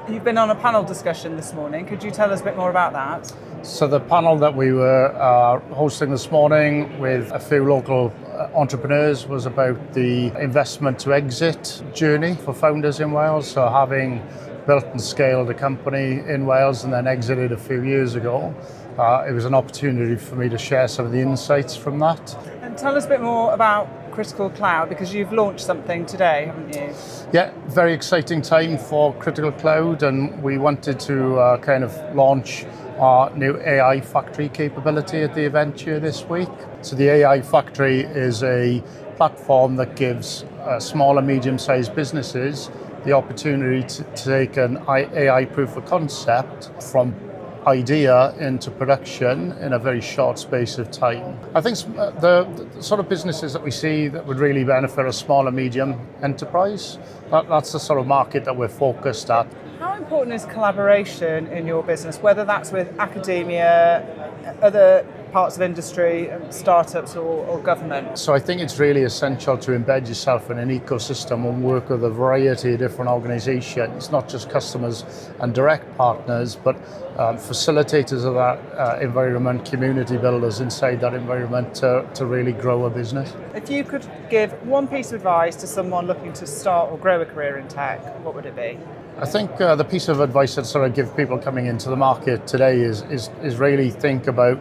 You've been on a panel discussion this morning. Could you tell us a bit more about that? So the panel that we were hosting this morning with a few local entrepreneurs was about the investment to exit journey for founders in Wales. So having built and scaled a company in Wales and then exited a few years ago, it was an opportunity for me to share some of the insights from that. And tell us a bit more about Critical Cloud, because you've launched something today, haven't you? Yeah, very exciting time for Critical Cloud, and we wanted to kind of launch our new AI factory capability at the event here this week. So the AI factory is a platform that gives small and medium-sized businesses the opportunity to take an AI proof of concept from idea into production in a very short space of time. I think the sort of businesses that we see that would really benefit a small and medium enterprise, that's the sort of market that we're focused at. How important is collaboration in your business, whether that's with academia, other parts of industry, startups or government? So I think it's really essential to embed yourself in an ecosystem and work with a variety of different organizations, not just customers and direct partners, but facilitators of that environment, community builders inside that environment to really grow a business. If you could give one piece of advice to someone looking to start or grow a career in tech, what would it be? I think the piece of advice that sort of give people coming into the market today is really think about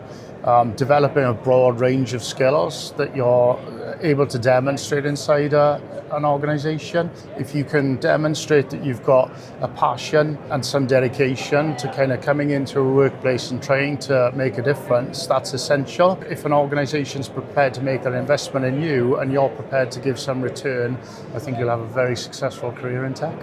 developing a broad range of skills that you're able to demonstrate inside an organization. If you can demonstrate that you've got a passion and some dedication to kind of coming into a workplace and trying to make a difference, that's essential. If an organization's prepared to make that investment in you and you're prepared to give some return, I think you'll have a very successful career in tech.